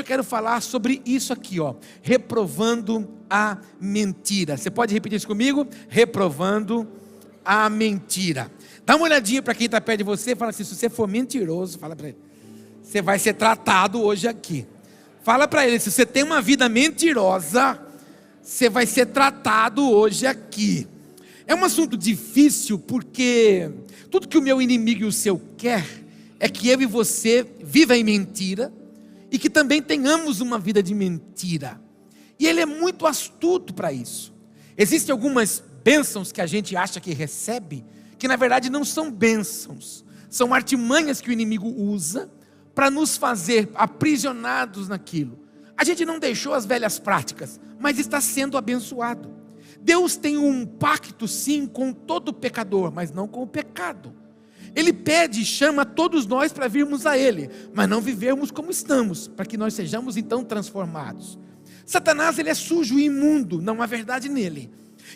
eu quero falar sobre isso aqui, ó, reprovando a mentira. Você pode repetir isso comigo? Reprovando a mentira. Dá uma olhadinha para quem está perto de você e fala assim: se você for mentiroso, fala para ele, você vai ser tratado hoje aqui. Fala para ele: se você tem uma vida mentirosa, você vai ser tratado hoje aqui. É um assunto difícil, porque tudo que o meu inimigo e o seu quer é que eu e você viva em mentira e que também tenhamos uma vida de mentira. E ele é muito astuto para isso. Existem algumas bênçãos que a gente acha que recebe, que na verdade não são bênçãos, são artimanhas que o inimigo usa para nos fazer aprisionados naquilo. A gente não deixou as velhas práticas, mas está sendo abençoado. Deus tem um pacto sim com todo pecador, mas não com o pecado. Ele pede e chama todos nós para virmos a Ele, mas não vivermos como estamos, para que nós sejamos então transformados. Satanás, ele é sujo e imundo, não há verdade nele.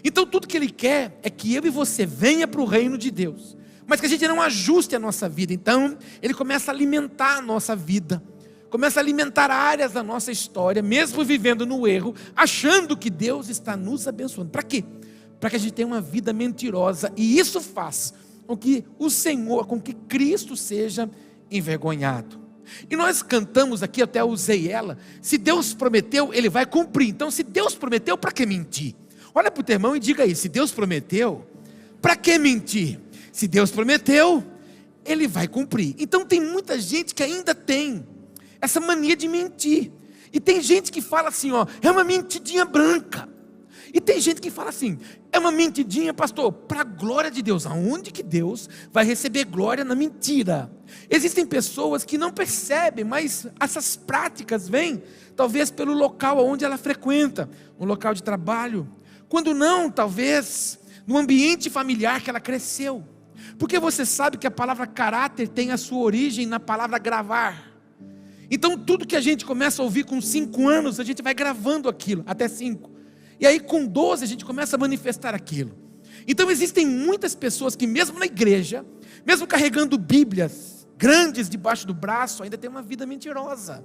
Então tudo que ele quer é que eu e você venha para o reino de Deus, mas que a gente não ajuste a nossa vida. Então ele começa a alimentar a nossa vida, começa a alimentar áreas da nossa história, mesmo vivendo no erro, achando que Deus está nos abençoando. Para quê? Para que a gente tenha uma vida mentirosa, e isso faz com que o Senhor, com que Cristo seja envergonhado. E nós cantamos aqui, até usei ela: se Deus prometeu, Ele vai cumprir. Então, se Deus prometeu, para que mentir? Olha para o teu irmão e diga aí: se Deus prometeu, para que mentir? Se Deus prometeu, Ele vai cumprir. Então tem muita gente que ainda tem essa mania de mentir. E tem gente que fala assim, ó, é uma mentidinha branca. E tem gente que fala assim, é uma mentidinha, pastor, para a glória de Deus. Aonde que Deus vai receber glória na mentira? Existem pessoas que não percebem, mas essas práticas vêm talvez pelo local onde ela frequenta, no local de trabalho, quando não, talvez no ambiente familiar que ela cresceu. Porque você sabe que a palavra caráter tem a sua origem na palavra gravar. Então tudo que a gente começa a ouvir com 5 anos, a gente vai gravando aquilo, até 5. E aí com 12 a gente começa a manifestar aquilo. Então existem muitas pessoas que mesmo na igreja, mesmo carregando bíblias grandes debaixo do braço, ainda tem uma vida mentirosa,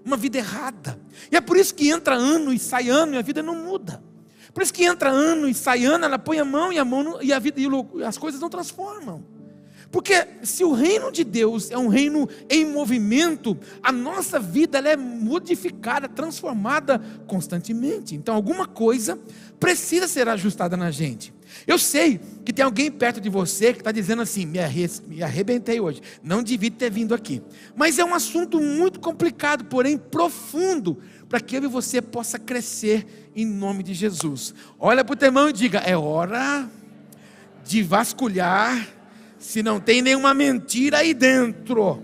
uma vida errada. E é por isso que entra ano e sai ano e a vida não muda. Por isso que entra ano e sai ano, ela põe a mão e a vida, e as coisas não transformam. Porque se o reino de Deus é um reino em movimento, a nossa vida ela é modificada, transformada constantemente. Então alguma coisa precisa ser ajustada na gente. Eu sei que tem alguém perto de você que está dizendo assim, me arrebentei hoje, não devia ter vindo aqui. Mas é um assunto muito complicado, porém profundo, para que eu e você possa crescer em nome de Jesus. Olha para o teu irmão e diga, é hora de vasculhar se não tem nenhuma mentira aí dentro.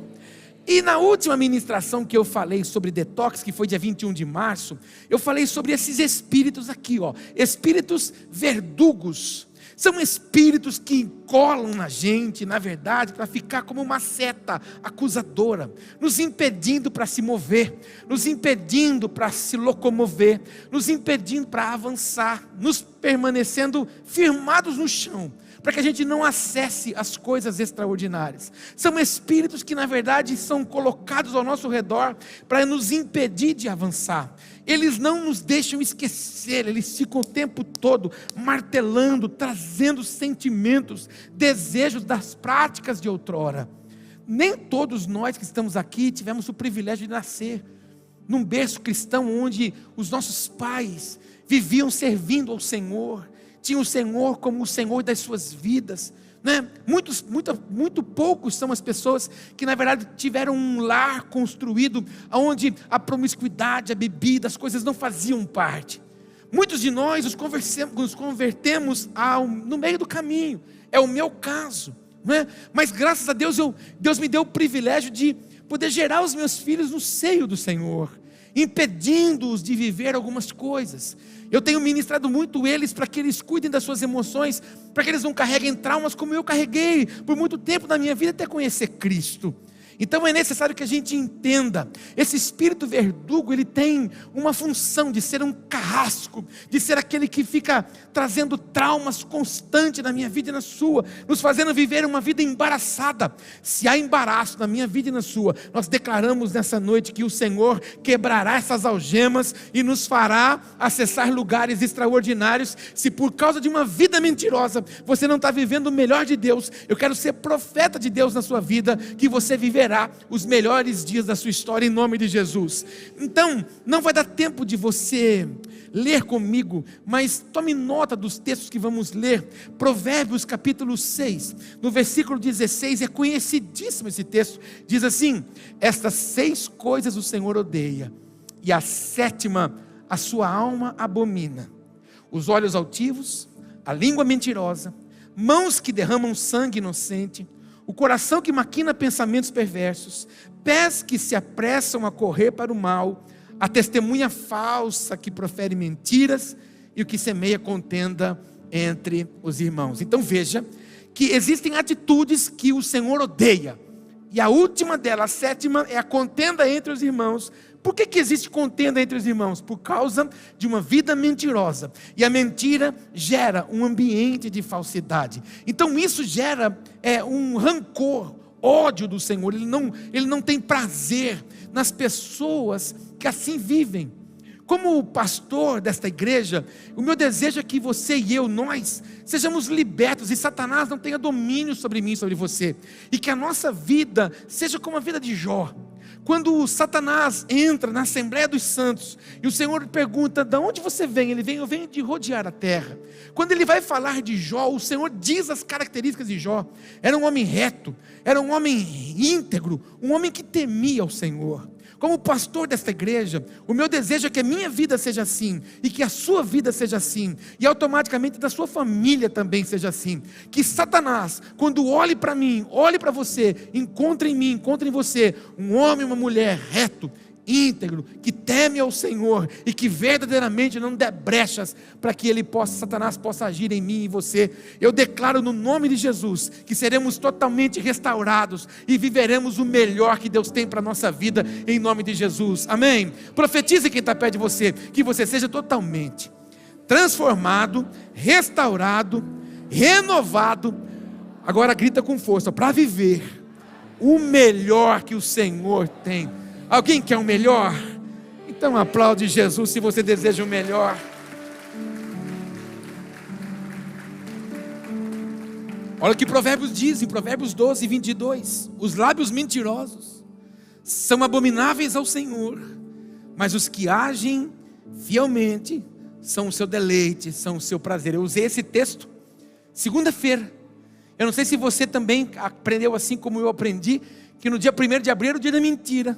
E na última ministração que eu falei sobre detox, que foi dia 21 de março, eu falei sobre esses espíritos aqui, ó, espíritos verdugos. São espíritos que colam na gente, na verdade, para ficar como uma seta acusadora, nos impedindo para se mover, nos impedindo para se locomover, nos impedindo para avançar, nos permanecendo firmados no chão, para que a gente não acesse as coisas extraordinárias. São espíritos que na verdade são colocados ao nosso redor para nos impedir de avançar. Eles não nos deixam esquecer, eles ficam o tempo todo martelando, trazendo sentimentos, desejos das práticas de outrora. Nem todos nós que estamos aqui tivemos o privilégio de nascer num berço cristão onde os nossos pais viviam servindo ao Senhor, tinham o Senhor como o Senhor das suas vidas, né? Muito poucos são as pessoas que na verdade tiveram um lar construído onde a promiscuidade, a bebida, as coisas não faziam parte. Muitos de nós nos convertemos no meio do caminho. É o meu caso, né? Mas graças a Deus, Deus me deu o privilégio de poder gerar os meus filhos no seio do Senhor, impedindo-os de viver algumas coisas. Eu tenho ministrado muito eles para que eles cuidem das suas emoções, para que eles não carreguem traumas como eu carreguei por muito tempo na minha vida até conhecer Cristo. Então é necessário que a gente entenda, esse espírito verdugo, ele tem uma função de ser um carrasco, de ser aquele que fica trazendo traumas constantes na minha vida e na sua, nos fazendo viver uma vida embaraçada. Se há embaraço na minha vida e na sua, nós declaramos nessa noite que o Senhor quebrará essas algemas e nos fará acessar lugares extraordinários. Se por causa de uma vida mentirosa, você não está vivendo o melhor de Deus, eu quero ser profeta de Deus na sua vida, que você viverá os melhores dias da sua história em nome de Jesus. Então, não vai dar tempo de você ler comigo, mas tome nota dos textos que vamos ler. Provérbios capítulo 6, no versículo 16, é conhecidíssimo esse texto, diz assim: estas 6 coisas o Senhor odeia, e a 7ª a sua alma abomina: os olhos altivos, a língua mentirosa, mãos que derramam sangue inocente, o coração que maquina pensamentos perversos, pés que se apressam a correr para o mal, a testemunha falsa que profere mentiras e o que semeia contenda entre os irmãos. Então veja que existem atitudes que o Senhor odeia, e a última delas, a 7ª, é a contenda entre os irmãos. Por que existe contenda entre os irmãos? Por causa de uma vida mentirosa, e a mentira gera um ambiente de falsidade. Então isso gera um rancor, ódio do Senhor. Ele não tem prazer nas pessoas que assim vivem. Como pastor desta igreja, o meu desejo é que você e eu, nós, sejamos libertos, e Satanás não tenha domínio sobre mim, sobre você, e que a nossa vida seja como a vida de Jó. Quando Satanás entra na Assembleia dos Santos, e o Senhor pergunta: de onde você vem? Ele vem: eu venho de rodear a terra. Quando ele vai falar de Jó, o Senhor diz as características de Jó. Era um homem reto, era um homem íntegro, um homem que temia ao Senhor. Como pastor desta igreja, o meu desejo é que a minha vida seja assim, e que a sua vida seja assim, e automaticamente da sua família também seja assim. Que Satanás, quando olhe para mim, olhe para você, encontre em mim, encontre em você um homem e uma mulher reto, íntegro, que teme ao Senhor e que verdadeiramente não dê brechas para que Satanás possa agir em mim e em você. Eu declaro no nome de Jesus que seremos totalmente restaurados e viveremos o melhor que Deus tem para a nossa vida, em nome de Jesus, amém? Profetize quem está perto de você, que você seja totalmente transformado, restaurado, renovado. Agora grita com força: para viver o melhor que o Senhor tem. Alguém quer o melhor? Então aplaude Jesus se você deseja o melhor. Olha o que Provérbios diz, em Provérbios 12, 22. Os lábios mentirosos são abomináveis ao Senhor, mas os que agem fielmente são o seu deleite, são o seu prazer. Eu usei esse texto segunda-feira. Eu não sei se você também aprendeu assim como eu aprendi, que no dia 1º de abril era o dia da mentira.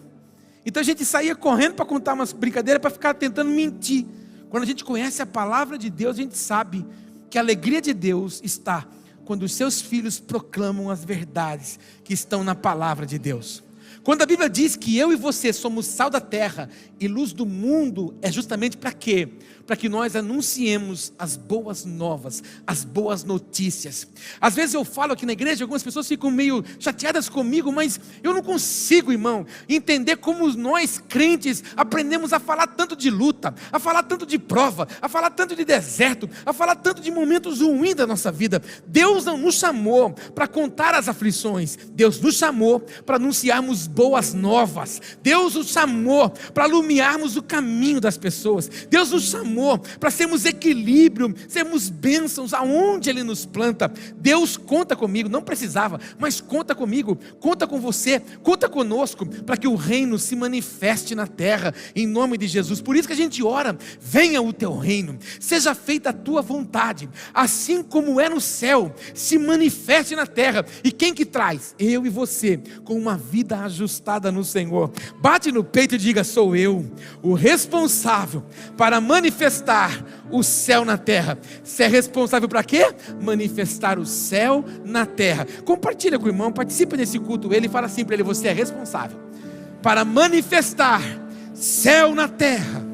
Então a gente saía correndo para contar umas brincadeiras, para ficar tentando mentir. Quando a gente conhece a palavra de Deus, a gente sabe que a alegria de Deus está quando os seus filhos proclamam as verdades que estão na palavra de Deus. Quando a Bíblia diz que eu e você somos sal da terra e luz do mundo, é justamente para quê? Para que nós anunciemos as boas novas, as boas notícias. Às vezes eu falo aqui na igreja, algumas pessoas ficam meio chateadas comigo, mas eu não consigo, irmão, entender como nós crentes aprendemos a falar tanto de luta, a falar tanto de prova, a falar tanto de deserto, a falar tanto de momentos ruins da nossa vida. Deus não nos chamou para contar as aflições, Deus nos chamou para anunciarmos boas novas. Deus nos chamou para iluminarmos o caminho das pessoas. Deus nos chamou para sermos equilíbrio, sermos bênçãos aonde Ele nos planta. Deus conta comigo, não precisava, mas conta comigo, conta com você, conta conosco, para que o reino se manifeste na terra, em nome de Jesus. Por isso que a gente ora: venha o teu reino, seja feita a tua vontade, assim como é no céu, se manifeste na terra. E quem que traz? Eu e você, com uma vida ajustada no Senhor. Bate no peito e diga: sou eu, o responsável para manifestar o céu na terra. Você é responsável para quê? Manifestar o céu na terra. Compartilha com o irmão, participa desse culto. Ele fala assim para ele: você é responsável para manifestar céu na terra.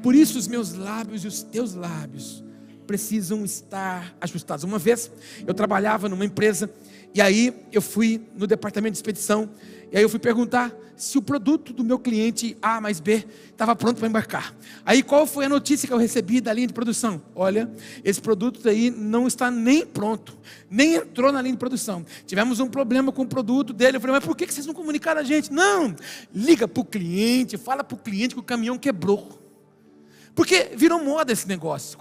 Por isso os meus lábios e os teus lábios precisam estar ajustados. Uma vez eu trabalhava numa empresa E aí eu fui no departamento de expedição, e aí eu fui perguntar se o produto do meu cliente A mais B estava pronto para embarcar. Aí qual foi a notícia que eu recebi da linha de produção? Olha, esse produto aí não está nem pronto, nem entrou na linha de produção. Tivemos um problema com o produto dele. Eu falei, mas por que vocês não comunicaram a gente? Não, liga para o cliente, fala para o cliente que o caminhão quebrou. Porque virou moda esse negócio.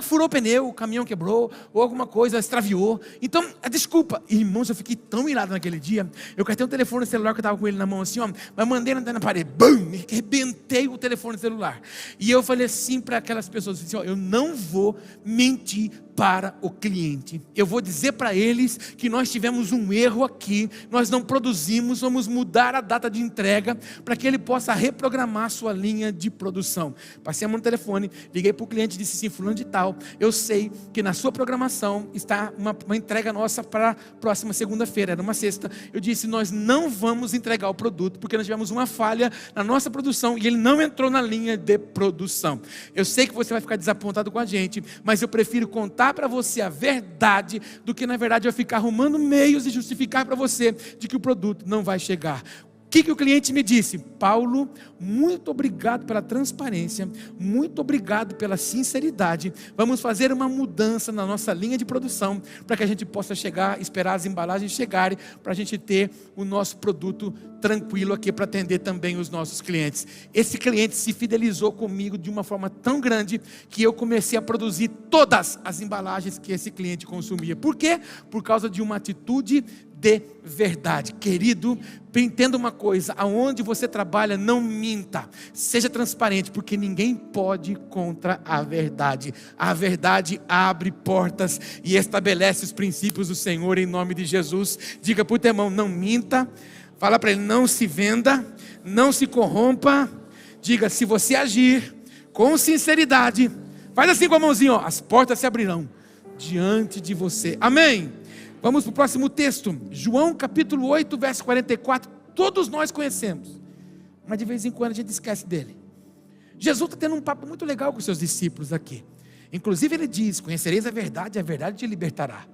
Furou o pneu, o caminhão quebrou, ou alguma coisa extraviou. Então, desculpa. Irmãos, eu fiquei tão irado naquele dia. Eu catei um telefone celular que eu estava com ele na mão assim, ó, mas mandei na parede. Bum! Arrebentei o telefone celular. E eu falei assim para aquelas pessoas, assim, ó, eu não vou mentir para o cliente. Eu vou dizer para eles que nós tivemos um erro aqui, nós não produzimos, vamos mudar a data de entrega para que ele possa reprogramar sua linha de produção. Passei a mão no telefone, liguei para o cliente e disse assim, fulano de tal, eu sei que na sua programação está uma entrega nossa para a próxima segunda-feira, era uma sexta. Eu disse, nós não vamos entregar o produto porque nós tivemos uma falha na nossa produção e ele não entrou na linha de produção. Eu sei que você vai ficar desapontado com a gente, mas eu prefiro contar para você a verdade do que na verdade eu ficar arrumando meios e justificar para você de que o produto não vai chegar. O que o cliente me disse? Paulo, muito obrigado pela transparência, muito obrigado pela sinceridade. Vamos fazer uma mudança na nossa linha de produção para que a gente possa esperar as embalagens chegarem, para a gente ter o nosso produto tranquilo aqui para atender também os nossos clientes. Esse cliente se fidelizou comigo de uma forma tão grande que eu comecei a produzir todas as embalagens que esse cliente consumia. Por quê? Por causa de uma atitude de verdade. Querido, entenda uma coisa, aonde você trabalha, não minta, seja transparente, porque ninguém pode contra a verdade. A verdade abre portas e estabelece os princípios do Senhor em nome de Jesus. Diga para o teu irmão, não minta. Fala para ele, não se venda, não se corrompa. Diga, se você agir com sinceridade, faz assim com a mãozinha, ó, as portas se abrirão diante de você. Amém? Vamos para o próximo texto, João capítulo 8, verso 44, todos nós conhecemos, mas de vez em quando a gente esquece dele. Jesus está tendo um papo muito legal com os seus discípulos aqui, inclusive ele diz, conhecereis a verdade te libertará.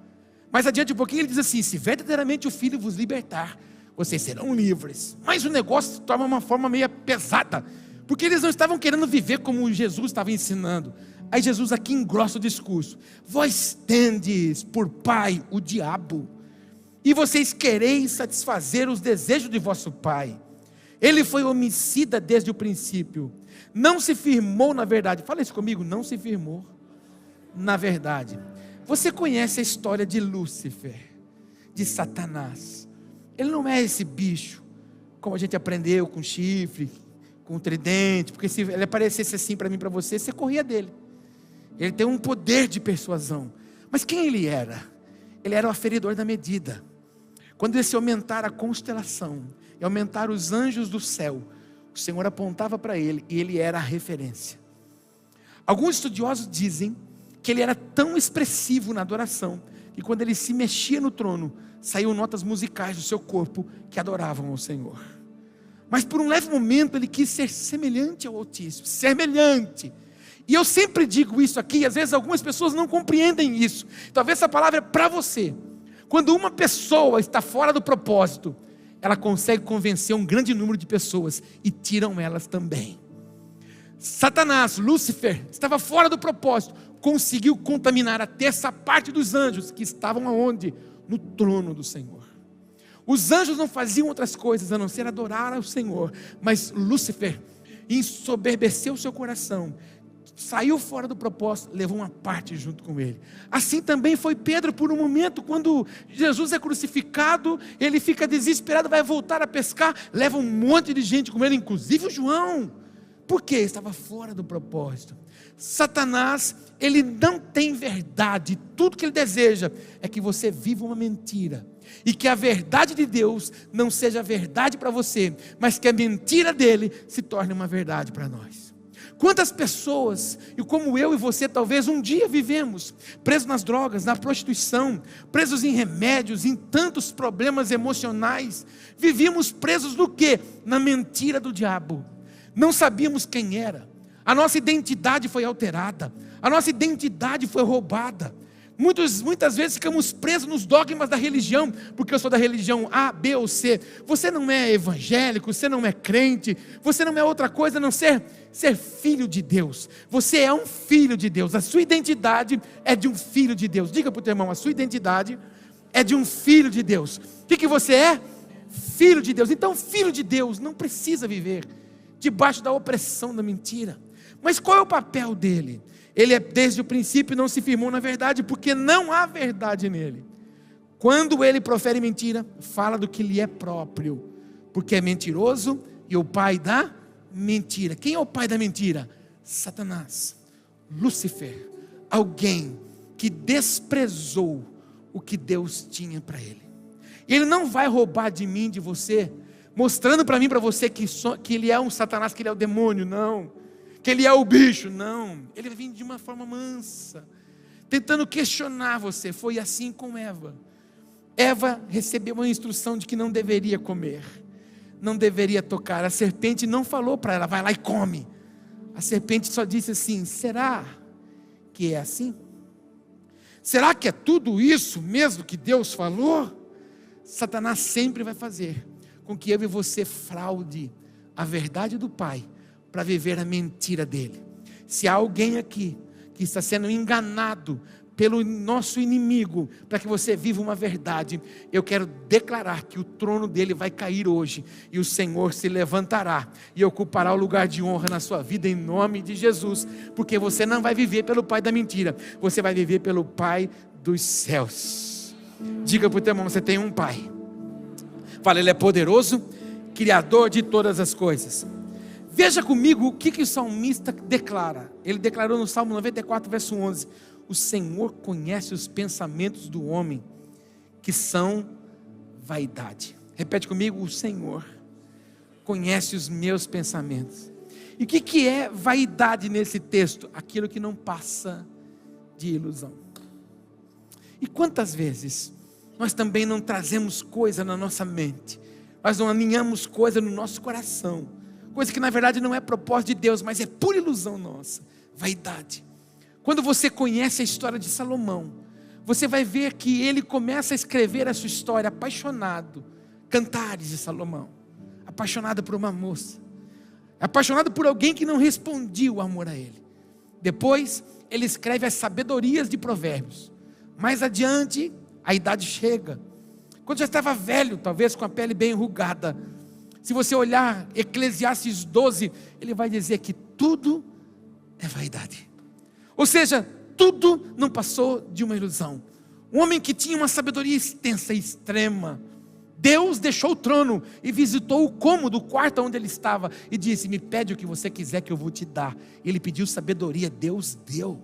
Mais adiante um pouquinho ele diz assim, se verdadeiramente o Filho vos libertar, vocês serão livres. Mas o negócio se torna uma forma meio pesada, porque eles não estavam querendo viver como Jesus estava ensinando. Aí Jesus aqui engrossa o discurso, vós tendes por pai o diabo, e vocês quereis satisfazer os desejos de vosso pai. Ele foi homicida desde o princípio, não se firmou na verdade. Fala isso comigo, não se firmou na verdade. Você conhece a história de Lúcifer, de Satanás. Ele não é esse bicho, como a gente aprendeu, com chifre, com tridente, porque se ele aparecesse assim para mim, para você, você corria dele. Ele tem um poder de persuasão. Mas quem ele era? Ele era o aferidor da medida. Quando esse aumentar a constelação e aumentar os anjos do céu, o Senhor apontava para ele e ele era a referência. Alguns estudiosos dizem que ele era tão expressivo na adoração que quando ele se mexia no trono, saíam notas musicais do seu corpo que adoravam ao Senhor. Mas por um leve momento ele quis ser semelhante ao Altíssimo, semelhante. E eu sempre digo isso aqui, às vezes algumas pessoas não compreendem isso. Talvez essa palavra é para você. Quando uma pessoa está fora do propósito, ela consegue convencer um grande número de pessoas e tiram elas também. Satanás, Lúcifer, estava fora do propósito, conseguiu contaminar até essa parte dos anjos que estavam aonde? No trono do Senhor. Os anjos não faziam outras coisas a não ser adorar ao Senhor, mas Lúcifer ensoberbeceu seu coração, saiu fora do propósito, levou uma parte junto com ele. Assim também foi Pedro por um momento, quando Jesus é crucificado, ele fica desesperado, vai voltar a pescar, leva um monte de gente com ele, inclusive o João. Por quê? Estava fora do propósito. Satanás, ele não tem verdade, tudo que ele deseja é que você viva uma mentira, e que a verdade de Deus não seja verdade para você, mas que a mentira dele se torne uma verdade para nós. Quantas pessoas, e como eu e você talvez um dia vivemos, presos nas drogas, na prostituição, presos em remédios, em tantos problemas emocionais, vivíamos presos no quê? Na mentira do diabo. Não sabíamos quem era, a nossa identidade foi alterada, a nossa identidade foi roubada. Muitas vezes ficamos presos nos dogmas da religião, porque eu sou da religião A, B ou C. Você não é evangélico, você não é crente, você não é outra coisa a não ser filho de Deus. Você é um filho de Deus, a sua identidade é de um filho de Deus. Diga para o teu irmão, a sua identidade é de um filho de Deus. O que você é? Filho de Deus. Então, filho de Deus não precisa viver debaixo da opressão da mentira. Mas qual é o papel dele? Ele desde o princípio não se firmou na verdade, porque não há verdade nele. Quando ele profere mentira, fala do que lhe é próprio, porque é mentiroso e o pai da mentira. Quem é o pai da mentira? Satanás, Lúcifer, alguém que desprezou o que Deus tinha para ele. E ele não vai roubar de mim, de você, mostrando para mim, para você que ele é um Satanás, que ele é o demônio, não. Que ele é o bicho, não. Ele vai vir de uma forma mansa, tentando questionar você. Foi assim com Eva. Eva recebeu uma instrução de que não deveria comer, não deveria tocar. A serpente não falou para ela, vai lá e come. A serpente só disse assim: será que é assim? Será que é tudo isso mesmo que Deus falou? Satanás sempre vai fazer com que eu e você fraude a verdade do Pai, para viver a mentira dele. Se há alguém aqui que está sendo enganado pelo nosso inimigo, para que você viva uma verdade, eu quero declarar que o trono dele vai cair hoje, e o Senhor se levantará, e ocupará o lugar de honra na sua vida, em nome de Jesus, porque você não vai viver pelo pai da mentira, você vai viver pelo Pai dos céus. Diga para o teu irmão, você tem um pai. Fala, ele é poderoso, criador de todas as coisas. Veja comigo o que o salmista declara. Ele declarou no Salmo 94, verso 11: o Senhor conhece os pensamentos do homem, que são vaidade. Repete comigo: o Senhor conhece os meus pensamentos. E o que é vaidade nesse texto? Aquilo que não passa de ilusão. E quantas vezes nós também não trazemos coisa na nossa mente, nós não aninhamos coisa no nosso coração, coisa que na verdade não é propósito de Deus, mas é pura ilusão nossa, vaidade. Quando você conhece a história de Salomão, você vai ver que ele começa a escrever a sua história apaixonado, Cantares de Salomão, apaixonado por uma moça, apaixonado por alguém que não respondia o amor a ele. Depois ele escreve as sabedorias de Provérbios. Mais adiante a idade chega, quando já estava velho, talvez com a pele bem enrugada. Se você olhar Eclesiastes 12, ele vai dizer que tudo é vaidade. Ou seja, tudo não passou de uma ilusão. Um homem que tinha uma sabedoria extensa e extrema. Deus deixou o trono e visitou o cômodo, o quarto onde ele estava, e disse: me pede o que você quiser que eu vou te dar. Ele pediu sabedoria, Deus deu.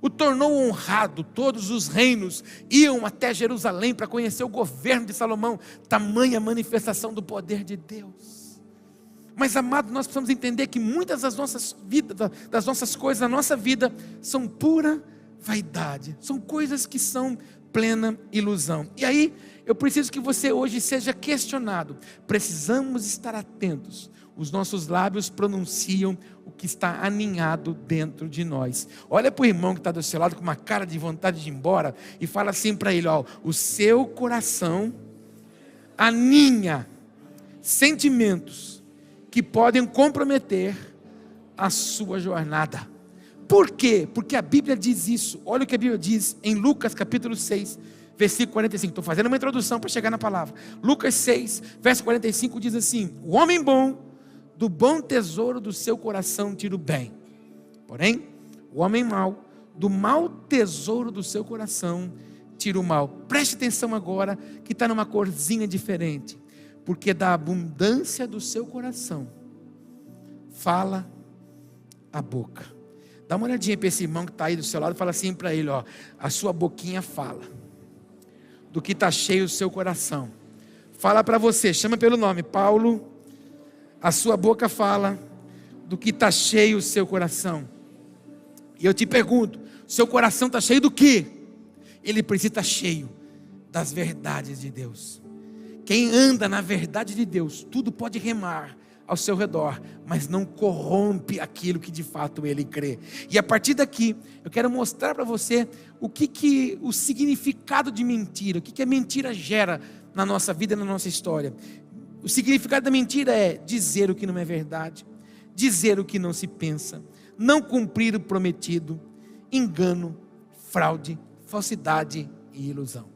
O tornou honrado, todos os reinos iam até Jerusalém para conhecer o governo de Salomão, tamanha manifestação do poder de Deus. Mas amado, nós precisamos entender que muitas das nossas vidas, das nossas coisas na nossa vida, são pura vaidade, são coisas que são plena ilusão. E aí, eu preciso que você hoje seja questionado. Precisamos estar atentos. Os nossos lábios pronunciam o que está aninhado dentro de nós. Olha para o irmão que está do seu lado com uma cara de vontade de ir embora e fala assim para ele: ó, o seu coração aninha sentimentos que podem comprometer a sua jornada. Por quê? Porque a Bíblia diz isso. Olha o que a Bíblia diz em Lucas capítulo 6, versículo 45. Estou fazendo uma introdução para chegar na palavra. Lucas 6, verso 45 diz assim: o homem bom, do bom tesouro do seu coração tira o bem. Porém, o homem mau, do mau tesouro do seu coração tira o mal. Preste atenção agora, que está numa corzinha diferente. Porque da abundância do seu coração fala a boca. Dá uma olhadinha para esse irmão que está aí do seu lado e fala assim para ele: ó, a sua boquinha fala do que está cheio o seu coração. Fala para você, chama pelo nome: Paulo, a sua boca fala do que está cheio o seu coração. E eu te pergunto, seu coração está cheio do quê? Ele precisa estar cheio das verdades de Deus. Quem anda na verdade de Deus, tudo pode remar ao seu redor, mas não corrompe aquilo que de fato ele crê. E a partir daqui, eu quero mostrar para você o significado de mentira, o que a mentira gera na nossa vida e na nossa história. O significado da mentira é dizer o que não é verdade, dizer o que não se pensa, não cumprir o prometido, engano, fraude, falsidade e ilusão.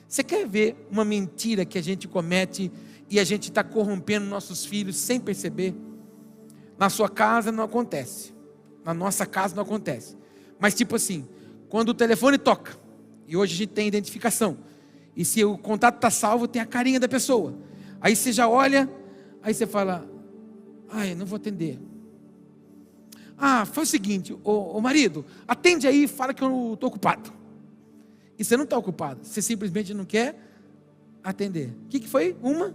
Você quer ver uma mentira que a gente comete e a gente está corrompendo nossos filhos sem perceber? Na sua casa não acontece, na nossa casa não acontece, mas tipo assim, quando o telefone toca, e hoje a gente tem identificação, e se o contato está salvo, tem a carinha da pessoa, aí você já olha, aí você fala, ai, não vou atender. Foi o seguinte, ô marido, atende aí e fala que eu estou ocupado. E você não está ocupado, você simplesmente não quer atender. O que foi? Uma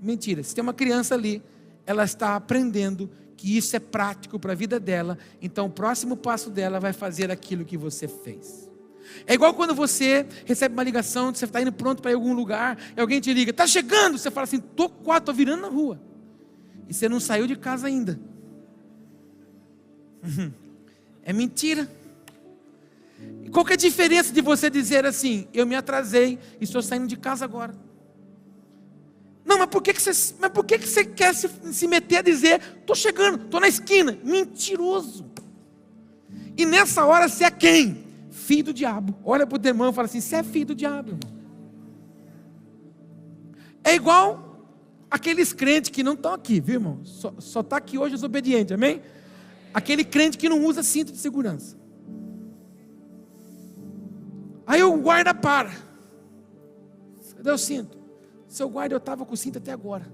mentira. Se tem uma criança ali, ela está aprendendo que isso é prático para a vida dela, então o próximo passo dela vai fazer aquilo que você fez. É igual quando você recebe uma ligação, você está indo pronto para ir a algum lugar, e alguém te liga, está chegando, você fala assim, estou virando na rua, e você não saiu de casa ainda. É mentira. E qual que é a diferença de você dizer assim, eu me atrasei e estou saindo de casa agora? Não, mas por que você quer se meter a dizer, estou chegando, estou na esquina? Mentiroso. E nessa hora você é quem? Filho do diabo. Olha para o teu irmão e fala assim, você é filho do diabo, irmão. É igual aqueles crentes que não estão aqui, viu, irmão? Só está aqui hoje os obedientes, amém? Aquele crente que não usa cinto de segurança. Aí o guarda para. Cadê o cinto? Seu guarda, eu estava com o cinto até agora.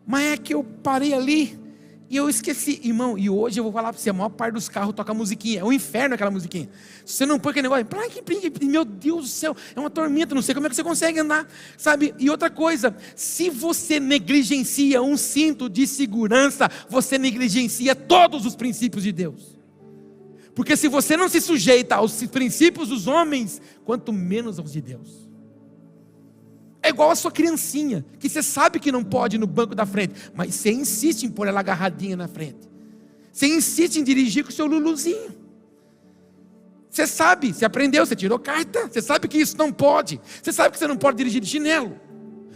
Mas é que eu parei ali e eu esqueci. Irmão, e hoje eu vou falar para você, a maior parte dos carros toca musiquinha. É um inferno aquela musiquinha. Se você não põe aquele negócio, meu Deus do céu, é uma tormenta, não sei como é que você consegue andar, sabe? E outra coisa, se você negligencia um cinto de segurança, você negligencia todos os princípios de Deus. Porque se você não se sujeita aos princípios dos homens, quanto menos aos de Deus. É igual a sua criancinha, que você sabe que não pode ir no banco da frente, mas você insiste em pôr ela agarradinha na frente. Você insiste em dirigir com o seu Luluzinho. Você sabe, você aprendeu, você tirou carta, você sabe que isso não pode. Você sabe que você não pode dirigir de chinelo,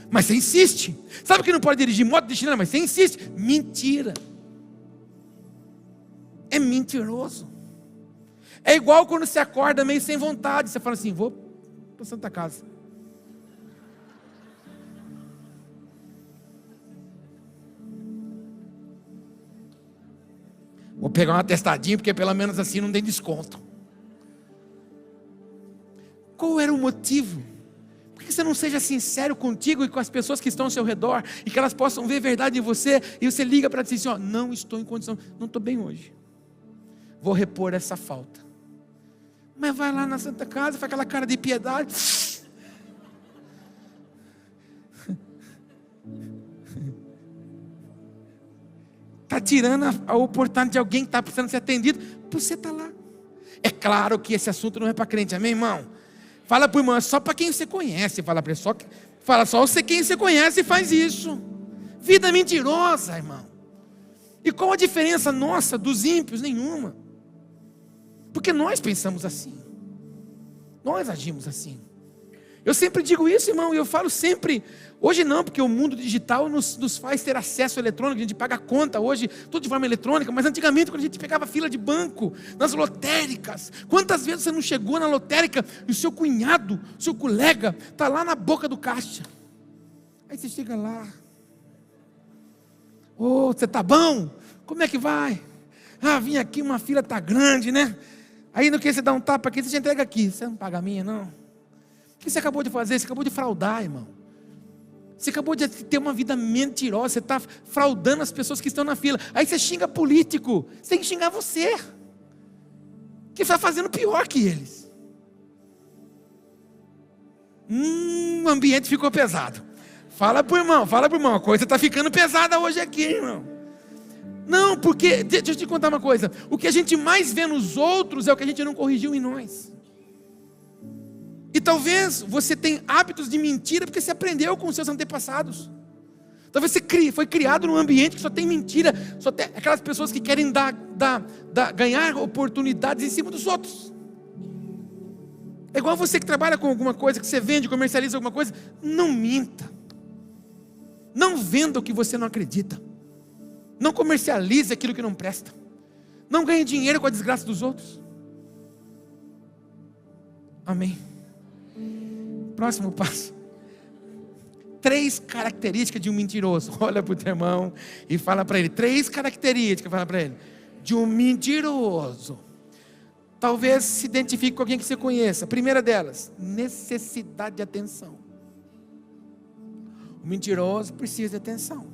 mas você insiste. Sabe que não pode dirigir moto de chinelo, mas você insiste. Mentira. É mentiroso. É igual quando você acorda meio sem vontade, você fala assim, vou para Santa Casa. Vou pegar um atestadinho, porque pelo menos assim não tem desconto. Qual era o motivo? Por que você não seja sincero contigo e com as pessoas que estão ao seu redor, e que elas possam ver verdade em você, e você liga para dizer assim, não estou em condição, não estou bem hoje. Vou repor essa falta. Mas vai lá na Santa Casa, faz aquela cara de piedade. Está tirando a oportunidade de alguém que está precisando ser atendido, por você estar lá. É claro que esse assunto não é para crente, amém, irmão? Fala para o irmão, é só para quem você conhece. Fala só quem você conhece e faz isso. Vida mentirosa, irmão. E qual a diferença nossa dos ímpios? Nenhuma. Porque nós pensamos assim, nós agimos assim. Eu sempre digo isso, irmão, e eu falo sempre, hoje não, porque o mundo digital nos faz ter acesso eletrônico, a gente paga conta hoje, tudo de forma eletrônica, mas antigamente quando a gente pegava fila de banco, nas lotéricas, quantas vezes você não chegou na lotérica e o seu cunhado, o seu colega, está lá na boca do caixa, aí você chega lá, você está bom? Como é que vai? Vim aqui, uma fila está grande, né? Aí no que você dá um tapa aqui, você já entrega aqui. Você não paga a minha, não. O que você acabou de fazer? Você acabou de fraudar, irmão. Você acabou de ter uma vida mentirosa. Você está fraudando as pessoas que estão na fila. Aí você xinga político. Você tem que xingar você, que está fazendo pior que eles. O ambiente ficou pesado. Fala pro irmão. A coisa está ficando pesada hoje aqui, irmão. Não, porque, deixa eu te contar uma coisa, o que a gente mais vê nos outros é o que a gente não corrigiu em nós. E talvez você tenha hábitos de mentira porque você aprendeu com os seus antepassados. Talvez você foi criado num ambiente que só tem mentira, só tem aquelas pessoas que querem ganhar oportunidades em cima dos outros. É igual você que trabalha com alguma coisa, que você vende, comercializa alguma coisa. Não minta. Não venda o que você não acredita. Não comercialize aquilo que não presta. Não ganhe dinheiro com a desgraça dos outros. Amém. Próximo passo. 3 características de um mentiroso. Olha para o teu irmão e fala para ele. 3 características, fala para ele, de um mentiroso. Talvez se identifique com alguém que você conheça. A primeira delas, necessidade de atenção. O mentiroso precisa de atenção.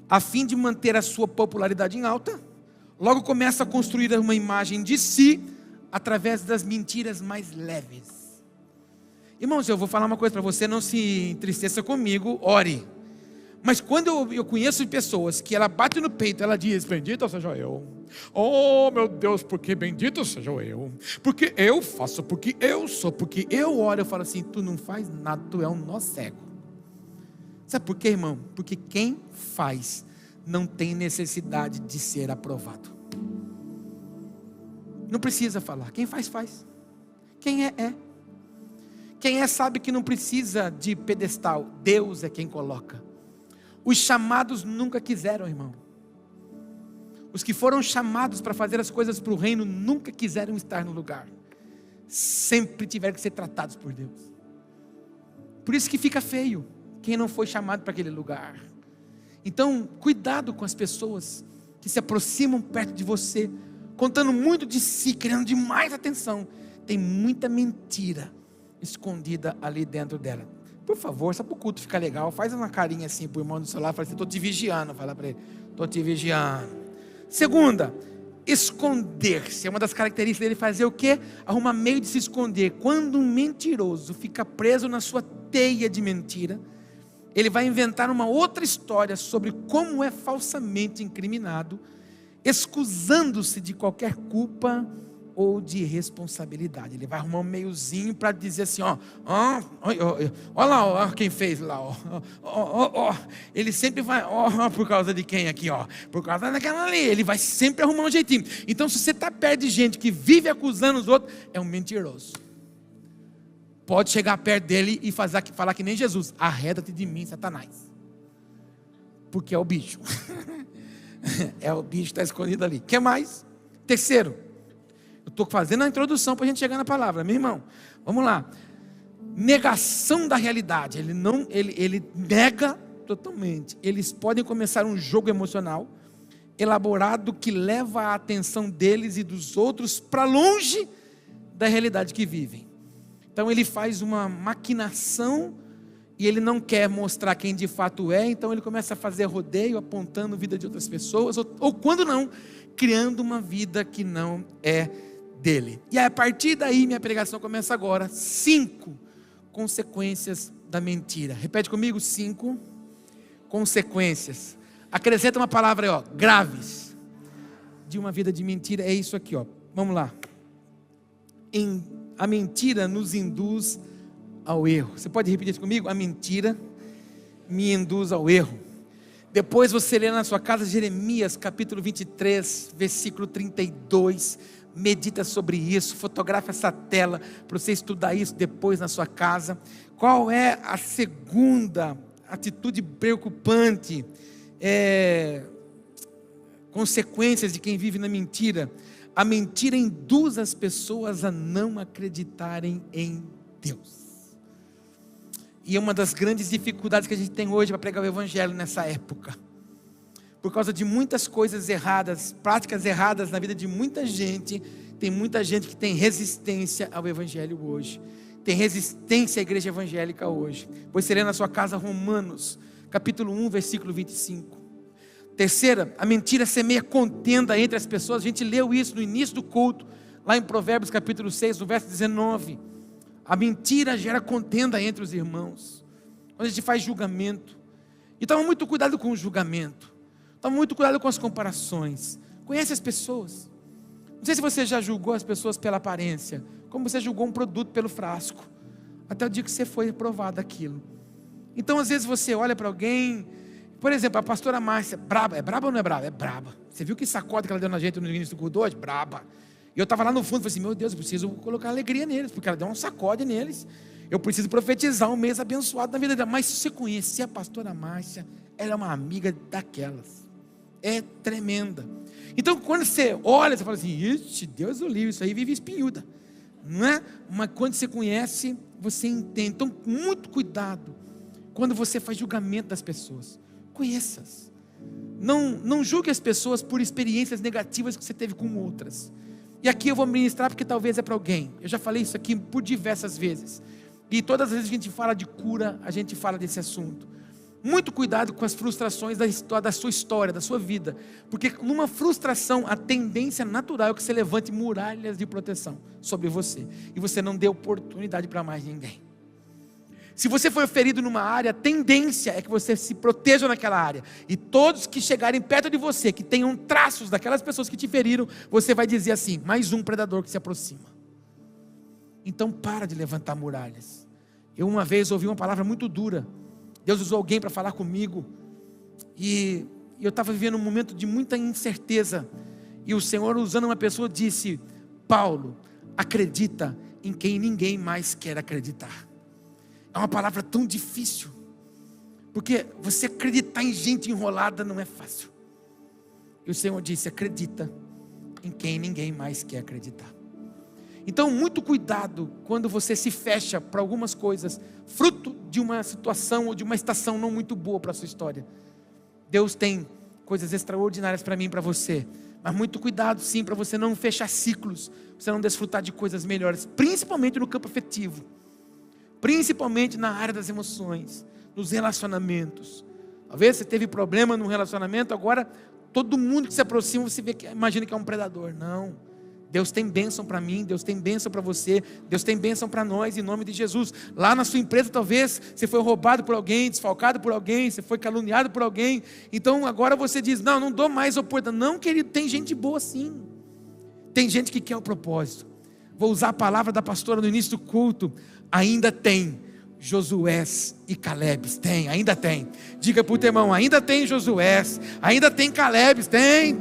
A fim de manter a sua popularidade em alta, logo começa a construir uma imagem de si através das mentiras mais leves. Irmãos, eu vou falar uma coisa para você, não se entristeça comigo, ore. Mas quando eu conheço pessoas que ela bate no peito, ela diz, bendito seja eu. Oh meu Deus, porque bendito seja eu. Porque eu faço, porque eu sou, porque eu oro. Eu falo assim, tu não faz nada, tu é um nó cego. Sabe por quê, irmão? Porque quem faz não tem necessidade de ser aprovado. Não precisa falar, quem faz, faz. Quem é. Quem sabe que não precisa de pedestal, Deus é quem coloca. Os chamados nunca quiseram, irmão. Os que foram chamados para fazer as coisas para o reino nunca quiseram estar no lugar. Sempre tiveram que ser tratados por Deus. Por isso que fica feio quem não foi chamado para aquele lugar. Então, cuidado com as pessoas que se aproximam perto de você, contando muito de si, querendo demais atenção. Tem muita mentira escondida ali dentro dela. Por favor, só para o culto ficar legal, faz uma carinha assim para o irmão do celular, fala assim, estou te vigiando, fala para ele, estou te vigiando. Segunda, esconder-se. É uma das características dele fazer o quê? Arrumar meio de se esconder. Quando um mentiroso fica preso na sua teia de mentira, ele vai inventar uma outra história sobre como é falsamente incriminado, escusando-se de qualquer culpa ou de responsabilidade. Ele vai arrumar um meiozinho para dizer assim, olha lá, ó, quem fez lá, ele sempre vai, por causa de quem aqui, por causa daquela ali, ele vai sempre arrumar um jeitinho. Então, se você está perto de gente que vive acusando os outros, é um mentiroso. Pode chegar perto dele e falar que nem Jesus, arreda-te de mim, Satanás, porque é o bicho. É o bicho que está escondido ali. Quer mais? Terceiro, eu estou fazendo a introdução para a gente chegar na palavra, meu irmão. Vamos lá. Negação da realidade. Ele nega totalmente. Eles podem começar um jogo emocional elaborado que leva a atenção deles e dos outros para longe da realidade que vivem. Então ele faz uma maquinação e ele não quer mostrar quem de fato é, então ele começa a fazer rodeio, apontando a vida de outras pessoas, ou quando não, criando uma vida que não é dele. E a partir daí, minha pregação começa agora. 5 consequências da mentira. Repete comigo, 5 consequências. Acrescenta uma palavra aí, graves, de uma vida de mentira. É isso aqui, vamos lá. A mentira nos induz ao erro. Você pode repetir isso comigo? A mentira me induz ao erro. Depois você lê na sua casa Jeremias capítulo 23, versículo 32. Medita sobre isso, fotografa essa tela para você estudar isso depois na sua casa. Qual é a segunda atitude preocupante, consequências de quem vive na mentira? A mentira induz as pessoas a não acreditarem em Deus. E é uma das grandes dificuldades que a gente tem hoje para pregar o evangelho nessa época. Por causa de muitas coisas erradas, práticas erradas na vida de muita gente, tem muita gente que tem resistência ao evangelho hoje. Tem resistência à igreja evangélica hoje. Pois você lê na sua casa Romanos, capítulo 1, versículo 25. Terceira, a mentira semeia contenda entre as pessoas. A gente leu isso no início do culto, lá em Provérbios capítulo 6, no verso 19. A mentira gera contenda entre os irmãos. Quando a gente faz julgamento. E toma muito cuidado com o julgamento. Toma muito cuidado com as comparações. Conhece as pessoas. Não sei se você já julgou as pessoas pela aparência, como você julgou um produto pelo frasco, até o dia que você foi provado aquilo. Então às vezes você olha para alguém Por exemplo, a pastora Márcia, braba. É braba ou não é braba? É braba. Você viu que sacode que ela deu na gente no início do culto hoje? Braba. E eu estava lá no fundo, falei assim, meu Deus, eu preciso colocar alegria neles, porque ela deu um sacode neles. Eu preciso profetizar um mês abençoado na vida dela. Mas se você conhecer a pastora Márcia, ela é uma amiga daquelas. É tremenda. Então, quando você olha, você fala assim, ixi, Deus o livre, isso aí vive espinhuda. Não é? Mas quando você conhece, você entende. Então, muito cuidado quando você faz julgamento das pessoas. Conheça-as. Não julgue as pessoas por experiências negativas que você teve com outras. E aqui eu vou ministrar porque talvez é para alguém. Eu já falei isso aqui por diversas vezes. E todas as vezes que a gente fala de cura, a gente fala desse assunto. Muito cuidado com as frustrações da sua história, da sua vida. Porque numa frustração, a tendência natural é que você levante muralhas de proteção sobre você. E você não dê oportunidade para mais ninguém. Se você for ferido numa área, a tendência é que você se proteja naquela área. E todos que chegarem perto de você, que tenham traços daquelas pessoas que te feriram, você vai dizer assim, mais um predador que se aproxima. Então para de levantar muralhas. Eu uma vez ouvi uma palavra muito dura. Deus usou alguém para falar comigo. E eu estava vivendo um momento de muita incerteza. E o Senhor, usando uma pessoa, disse, Paulo, acredita em quem ninguém mais quer acreditar. É uma palavra tão difícil, porque você acreditar em gente enrolada não é fácil. E o Senhor disse, acredita em quem ninguém mais quer acreditar. Então muito cuidado quando você se fecha para algumas coisas, fruto de uma situação ou de uma estação não muito boa para a sua história. Deus tem coisas extraordinárias para mim e para você, mas muito cuidado sim, para você não fechar ciclos, você não desfrutar de coisas melhores, principalmente no campo afetivo. Principalmente na área das emoções, nos relacionamentos. Talvez você teve problema no relacionamento, agora todo mundo que se aproxima, você imagina que é um predador. Não, Deus tem bênção para mim, Deus tem bênção para você, Deus tem bênção para nós, em nome de Jesus. Lá na sua empresa talvez você foi roubado por alguém, desfalcado por alguém, você foi caluniado por alguém, então agora você diz, não dou mais oportunidade. Não, querido, tem gente boa sim, tem gente que quer o propósito. Vou usar a palavra da pastora no início do culto, ainda tem Josués e Calebes, ainda tem. Diga para o teu irmão, ainda tem Josués, ainda tem Calebes, tem.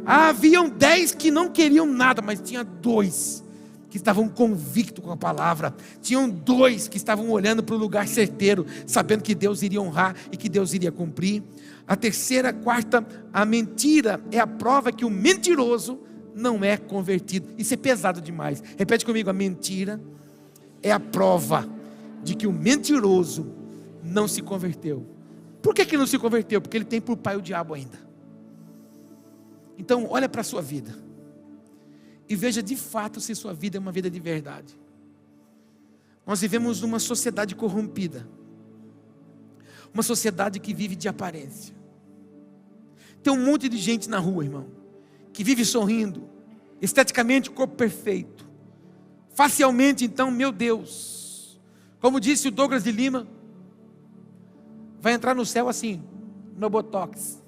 Haviam 10 que não queriam nada, mas tinha 2 que estavam convictos com a palavra. Tinham 2 que estavam olhando para o lugar certeiro, sabendo que Deus iria honrar e que Deus iria cumprir. A terceira, quarta, a mentira é a prova que o mentiroso não é convertido. Isso é pesado demais. Repete comigo, a mentira é a prova de que o mentiroso não se converteu. Por que não se converteu? Porque ele tem por pai o diabo ainda. Então olha para a sua vida e veja de fato se sua vida é uma vida de verdade. Nós vivemos numa sociedade corrompida, uma sociedade que vive de aparência. Tem um monte de gente na rua, irmão, que vive sorrindo, esteticamente corpo perfeito, facialmente então, meu Deus, como disse o Douglas de Lima, vai entrar no céu assim, no botox,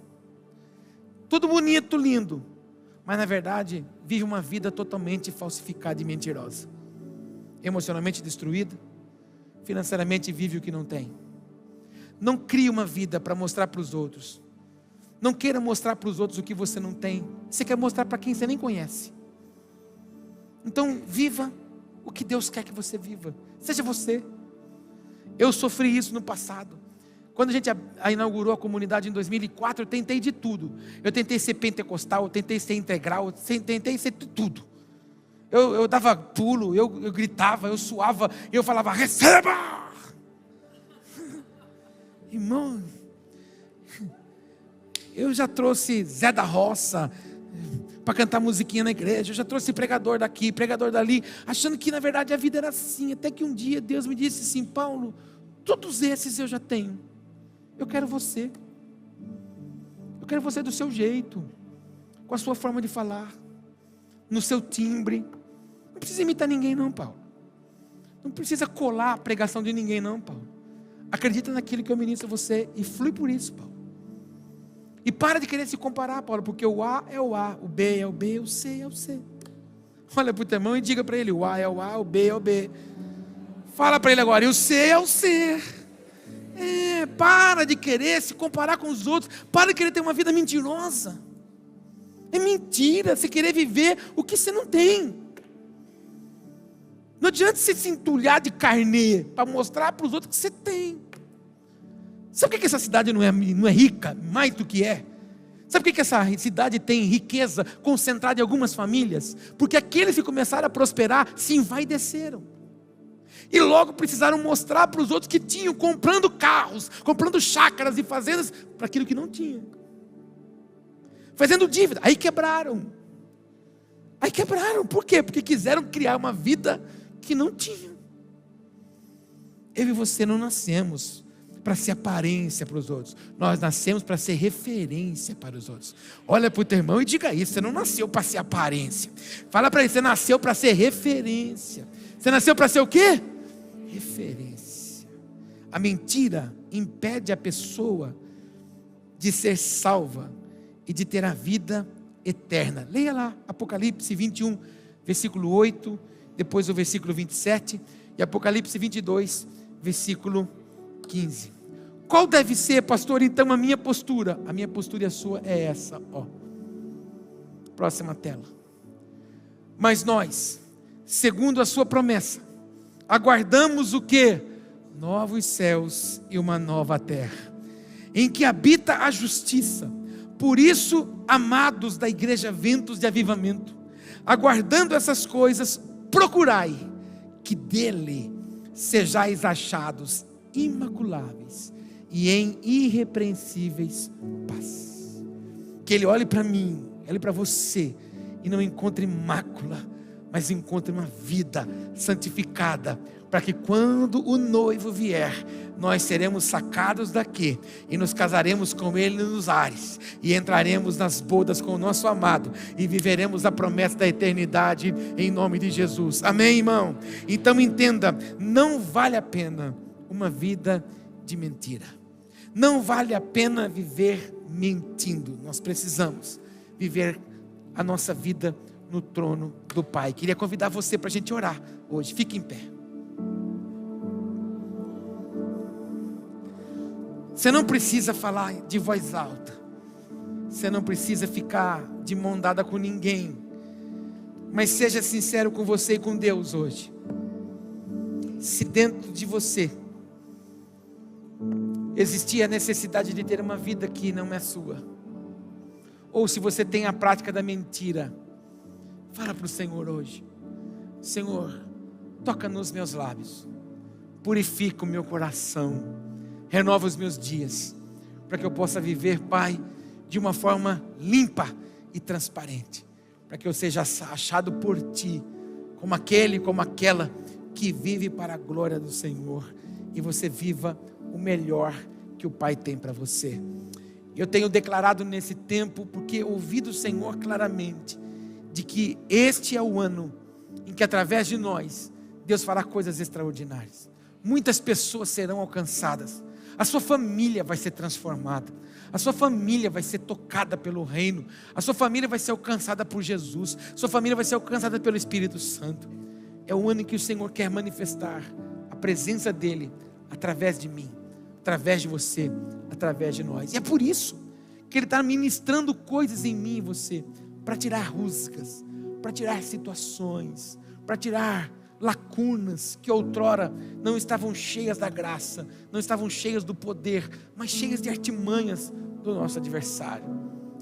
tudo bonito, lindo, mas na verdade vive uma vida totalmente falsificada e mentirosa, emocionalmente destruída, financeiramente vive o que não tem. Não crie uma vida para mostrar para os outros. Não queira mostrar para os outros o que você não tem. Você quer mostrar para quem você nem conhece. Então viva o que Deus quer que você viva. Seja você. Eu sofri isso no passado. Quando a gente inaugurou a comunidade em 2004, eu tentei de tudo. Eu tentei ser pentecostal, eu tentei ser integral, eu tentei ser tudo. Eu dava pulo, eu gritava, eu suava, eu falava, receba! Irmão, eu já trouxe Zé da Roça para cantar musiquinha na igreja, eu já trouxe pregador daqui, pregador dali, achando que na verdade a vida era assim, até que um dia Deus me disse assim, Paulo, todos esses eu já tenho, eu quero você do seu jeito, com a sua forma de falar, no seu timbre, não precisa imitar ninguém não, Paulo, não precisa colar a pregação de ninguém não, Paulo, acredita naquilo que eu ministro a você e flui por isso, Paulo. E para de querer se comparar, Paulo, porque o A é o A, o B é o B, o C é o C. Olha para o teu irmão e diga para ele, o A é o A, o B é o B. Fala para ele agora, e o C é o C. Para de querer se comparar com os outros. Para de querer ter uma vida mentirosa. É mentira você querer viver o que você não tem. Não adianta você se entulhar de carnê para mostrar para os outros que você tem. Sabe por que essa cidade não é rica mais do que é? Sabe por que essa cidade tem riqueza concentrada em algumas famílias? Porque aqueles que começaram a prosperar se envaideceram. E logo precisaram mostrar para os outros que tinham, comprando carros, comprando chácaras e fazendas, para aquilo que não tinha. Fazendo dívida. Aí quebraram. Por quê? Porque quiseram criar uma vida que não tinham. Eu e você não nascemos para ser aparência para os outros. Nós nascemos para ser referência para os outros. Olha para o teu irmão e diga isso. Você não nasceu para ser aparência. Fala para ele, você nasceu para ser referência. Você nasceu para ser o quê? Referência. A mentira impede a pessoa de ser salva e de ter a vida eterna. Leia lá, Apocalipse 21, versículo 8, depois o versículo 27, e Apocalipse 22, versículo 15. Qual deve ser, pastor, então a minha postura? A minha postura e a sua é essa, ó. Próxima tela. Mas nós, segundo a sua promessa, aguardamos o quê? Novos céus e uma nova terra, em que habita a justiça. Por isso, amados da igreja Ventos de Avivamento, aguardando essas coisas, procurai que dele sejais achados imaculáveis e em irrepreensíveis paz. Que ele olhe para mim, olhe para você e não encontre mácula, mas encontre uma vida santificada, para que quando o noivo vier, nós seremos sacados daqui e nos casaremos com ele nos ares e entraremos nas bodas com o nosso amado e viveremos a promessa da eternidade em nome de Jesus. Amém, irmão? Então entenda, não vale a pena uma vida de mentira. Não vale a pena viver mentindo. Nós precisamos viver a nossa vida no trono do Pai. Queria convidar você para a gente orar hoje. Fique em pé. Você não precisa falar de voz alta. Você não precisa ficar de mão dada com ninguém. Mas seja sincero com você e com Deus hoje. Se dentro de você existia a necessidade de ter uma vida que não é sua, ou se você tem a prática da mentira, fala para o Senhor hoje: Senhor, toca nos meus lábios, purifica o meu coração, renova os meus dias, para que eu possa viver, Pai, de uma forma limpa e transparente, para que eu seja achado por Ti, como aquele, como aquela que vive para a glória do Senhor, e você viva o melhor que o Pai tem para você. Eu tenho declarado nesse tempo, porque ouvi do Senhor claramente, de que este é o ano em que através de nós, Deus fará coisas extraordinárias. Muitas pessoas serão alcançadas. A sua família vai ser transformada. A sua família vai ser tocada pelo reino. A sua família vai ser alcançada por Jesus. A sua família vai ser alcançada pelo Espírito Santo. É o ano em que o Senhor quer manifestar a presença dEle através de mim, através de você, através de nós. E é por isso que Ele está ministrando coisas em mim e você, para tirar rusgas, para tirar situações, para tirar lacunas que outrora não estavam cheias da graça, não estavam cheias do poder, mas cheias de artimanhas do nosso adversário.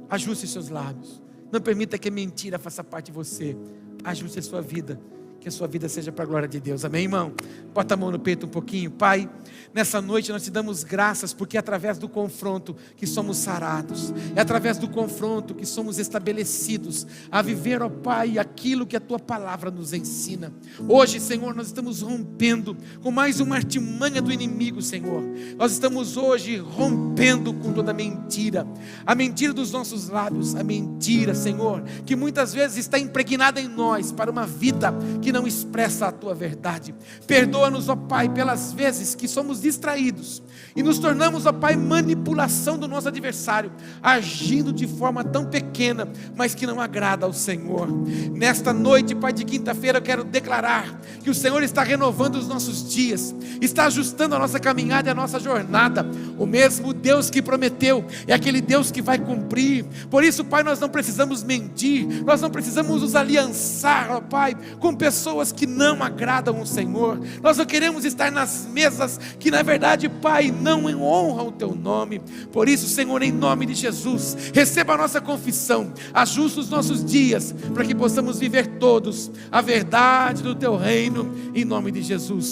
Ajuste seus lábios, não permita que a mentira faça parte de você. Ajuste a sua vida, que a sua vida seja para a glória de Deus. Amém, irmão? Bota a mão no peito um pouquinho. Pai, nessa noite nós te damos graças, porque é através do confronto que somos sarados, é através do confronto que somos estabelecidos a viver, ó Pai, aquilo que a Tua palavra nos ensina. Hoje, Senhor, nós estamos rompendo com mais uma artimanha do inimigo, Senhor. Nós estamos hoje rompendo com toda mentira, a mentira dos nossos lábios, a mentira, Senhor, que muitas vezes está impregnada em nós para uma vida que que não expressa a tua verdade. Perdoa-nos, ó Pai, pelas vezes que somos distraídos e nos tornamos, ó Pai, manipulação do nosso adversário, agindo de forma tão pequena, mas que não agrada ao Senhor. Nesta noite, Pai, de quinta-feira, eu quero declarar que o Senhor está renovando os nossos dias, está ajustando a nossa caminhada e a nossa jornada. O mesmo Deus que prometeu é aquele Deus que vai cumprir. Por isso, Pai, nós não precisamos mentir, nós não precisamos nos aliançar, ó Pai, com pessoas que não agradam o Senhor. Nós não queremos estar nas mesas que na verdade, Pai, não honram o Teu nome. Por isso, Senhor, em nome de Jesus, receba a nossa confissão, ajusta os nossos dias, para que possamos viver todos a verdade do Teu reino, em nome de Jesus.